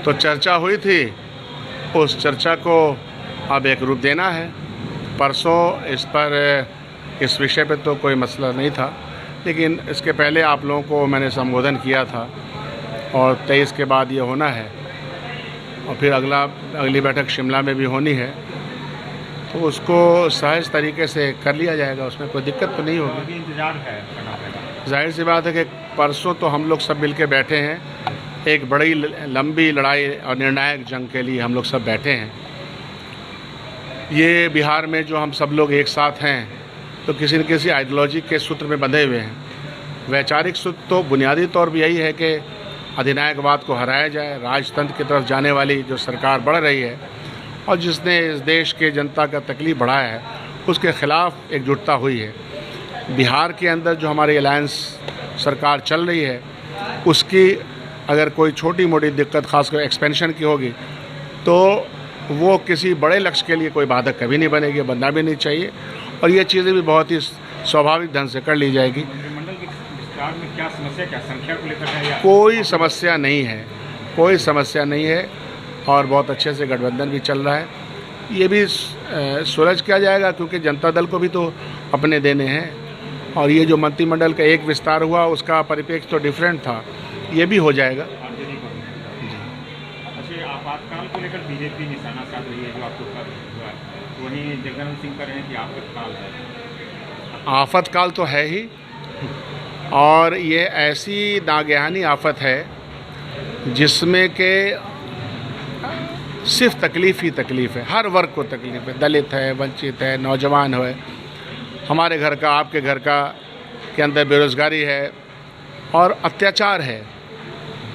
तो चर्चा हुई थी, उस चर्चा को अब एक रूप देना है। परसों इस विषय पे तो कोई मसला नहीं था, लेकिन इसके पहले आप लोगों को मैंने संबोधन किया था और 23 के बाद ये होना है और फिर अगली बैठक शिमला में भी होनी है, तो उसको सहज तरीके से कर लिया जाएगा, उसमें कोई दिक्कत तो नहीं होगी। इंतजार है। जाहिर सी बात है कि परसों तो हम लोग सब मिल के बैठे हैं, एक बड़ी लंबी लड़ाई और निर्णायक जंग के लिए हम लोग सब बैठे हैं। ये बिहार में जो हम सब लोग एक साथ हैं तो किसी न किसी आइडियोलॉजी के सूत्र में बंधे हुए हैं। वैचारिक सूत्र तो बुनियादी तौर पर यही है कि अधिनायकवाद को हराया जाए, राजतंत्र की तरफ जाने वाली जो सरकार बढ़ रही है और जिसने इस देश के जनता का तकलीफ बढ़ाया है, उसके ख़िलाफ़ एकजुटता हुई है। बिहार के अंदर जो हमारी अलायंस सरकार चल रही है, उसकी अगर कोई छोटी मोटी दिक्कत खासकर एक्सपेंशन की होगी तो वो किसी बड़े लक्ष्य के लिए कोई बाधक कभी नहीं बनेगी, बनना भी नहीं चाहिए, और ये चीज़ें भी बहुत ही स्वाभाविक ढंग से कर ली जाएगी। मंत्रिमंडल के विस्तार में क्या समस्या, क्या संख्या को लेकर है? कोई समस्या नहीं है, कोई समस्या नहीं है और बहुत अच्छे से गठबंधन भी चल रहा है। ये भी सुलझ किया जाएगा क्योंकि जनता दल को भी तो अपने देने हैं, और ये जो मंत्रिमंडल का एक विस्तार हुआ उसका परिप्रेक्ष्य तो डिफरेंट था, ये भी हो जाएगा। अच्छा, आपातकाल को लेकर बीजेपी निशाना साध रही है, जो आपको हुआ है, वहीं जगदानंद सिंह कह रहे हैं कि आपातकाल है। आफतकाल तो है ही, और ये ऐसी नागहानी आफत है जिसमें के सिर्फ तकलीफ़ ही तकलीफ़ है, हर वर्ग को तकलीफ़ है, दलित है, वंचित है, नौजवान है, हमारे घर का, आपके घर का के अंदर बेरोज़गारी है और अत्याचार है।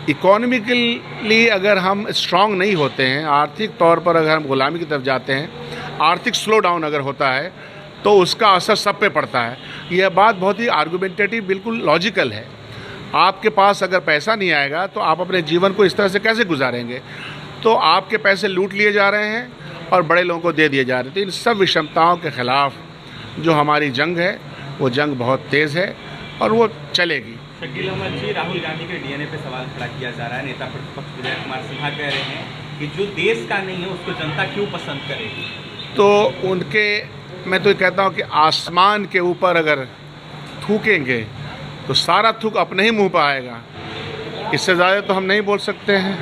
इकोनॉमिकली अगर हम स्ट्रांग नहीं होते हैं, आर्थिक तौर पर अगर हम गुलामी की तरफ जाते हैं, आर्थिक स्लो डाउन अगर होता है तो उसका असर सब पे पड़ता है। यह बात बहुत ही आर्गुमेंटेटिव, बिल्कुल लॉजिकल है। आपके पास अगर पैसा नहीं आएगा तो आप अपने जीवन को इस तरह से कैसे गुजारेंगे? तो आपके पैसे लूट लिए जा रहे हैं और बड़े लोगों को दे दिए जा रहे हैं। तो इन सब विषमताओं के ख़िलाफ़ जो हमारी जंग है, वो जंग बहुत तेज़ है और वो चलेगी। शकील अहमद जी, राहुल गांधी के डीएनए पे सवाल खड़ा किया जा रहा है। नेता प्रतिपक्ष विजय कुमार सिन्हा कह रहे हैं कि जो देश का नहीं है उसको जनता क्यों पसंद करेगी? तो मैं तो कहता हूँ कि आसमान के ऊपर अगर थूकेंगे तो सारा थूक अपने ही मुंह पर आएगा। इससे ज़्यादा तो हम नहीं बोल सकते हैं,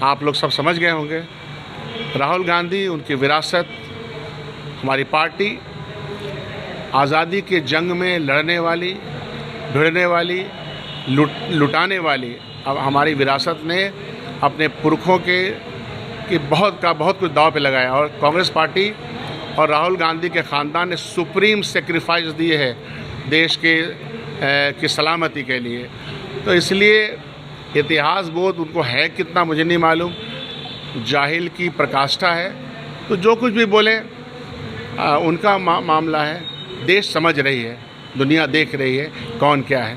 आप लोग सब समझ गए होंगे। राहुल गांधी, उनकी विरासत, हमारी पार्टी आज़ादी के जंग में लड़ने वाली, भिड़ने वाली, लुटाने वाली, अब हमारी विरासत ने अपने पुरखों के बहुत कुछ दांव पे लगाया, और कांग्रेस पार्टी और राहुल गांधी के ख़ानदान ने सुप्रीम सेक्रीफाइस दिए है देश की सलामती के लिए। तो इसलिए इतिहास बोध उनको है कितना मुझे नहीं मालूम, जाहिल की प्रकाष्ठा है, तो जो कुछ भी बोले उनका मामला है। देश समझ रही है, दुनिया देख रही है कौन क्या है।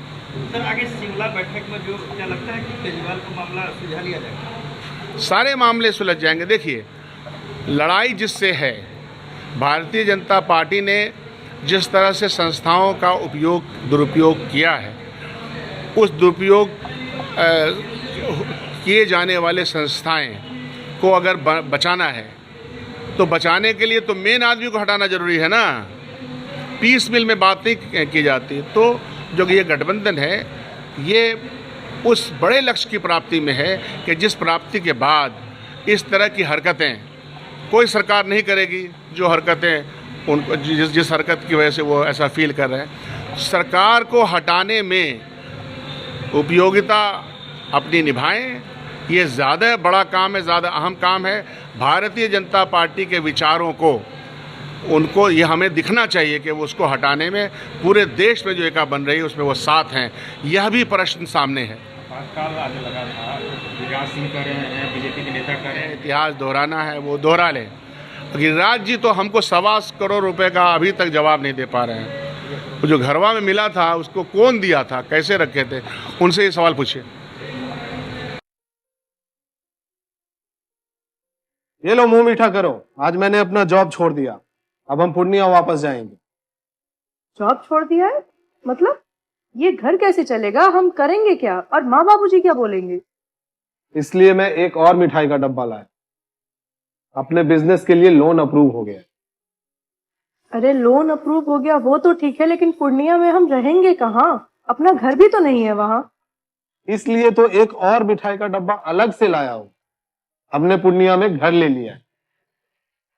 सर, आगे शिमला बैठक में जो क्या लगता है कि केजरीवाल का मामला सुलझा लिया जाएगा? सारे मामले सुलझ जाएंगे। देखिए, लड़ाई जिससे है, भारतीय जनता पार्टी ने जिस तरह से संस्थाओं का दुरुपयोग किया है, उस दुरुपयोग किए जाने वाले संस्थाएं को अगर बचाना है तो बचाने के लिए तो मेन आदमी को हटाना ज़रूरी है ना। पीस मिल में बात नहीं की जाती। तो जो ये गठबंधन है, ये उस बड़े लक्ष्य की प्राप्ति में है कि जिस प्राप्ति के बाद इस तरह की हरकतें कोई सरकार नहीं करेगी, जो हरकतें उनको जिस हरकत की वजह से वो ऐसा फील कर रहे हैं। सरकार को हटाने में उपयोगिता अपनी निभाएं, ये ज़्यादा बड़ा काम है, ज़्यादा अहम काम है। भारतीय जनता पार्टी के विचारों को उनको ये हमें दिखना चाहिए कि वो उसको हटाने में पूरे देश में जो एका बन रही है उसमें वो साथ हैं। यह भी प्रश्न सामने है। आपातकाल आने लगा था, गिरिराज सिंह कर रहे हैं, बीजेपी के नेता कर रहे हैं। इतिहास दोहराना है वो दोहरा लें। गिरिराज जी तो हमको 1.25 करोड़ रुपए का अभी तक जवाब नहीं दे पा रहे हैं। वो जो घरवा में मिला था उसको कौन दिया था, कैसे रखे थे, उनसे ये सवाल पूछिए। ये लो, मुंह मीठा करो, आज मैंने अपना जॉब छोड़ दिया, अब हम पूर्णिया वापस जाएंगे। जॉब छोड़ दिया है? मतलब ये घर कैसे चलेगा? हम करेंगे क्या? और माँ बाबूजी क्या बोलेंगे? इसलिए मैं एक और मिठाई का डब्बा लाया। अपने बिजनेस के लिए लोन अप्रूव हो गया। अरे लोन अप्रूव हो गया वो तो ठीक है, लेकिन पूर्णिया में हम रहेंगे कहाँ? अपना घर भी तो नहीं है वहाँ। इसलिए तो एक और मिठाई का डब्बा अलग से लाया हूं। हमने पूर्णिया में घर ले लिया है,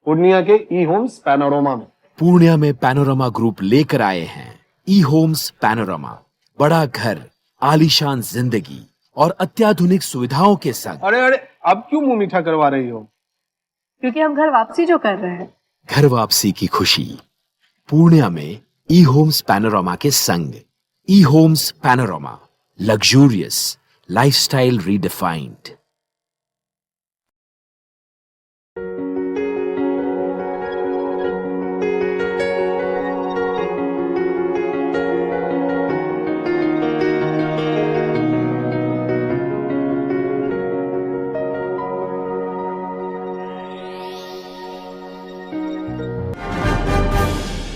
पूर्णिया के ई होम्स पैनोरमा में। पूर्णिया में पैनोरमा ग्रुप लेकर आए हैं ई होम्स पैनोरमा। बड़ा घर, आलीशान जिंदगी और अत्याधुनिक सुविधाओं के संग। अरे अरे, अब क्यों मुंह मीठा करवा रही हो? क्योंकि हम घर वापसी जो कर रहे हैं। घर वापसी की खुशी पूर्णिया में ई होम्स पैनोरमा के संग। E Homes Panorama, luxurious lifestyle redefined.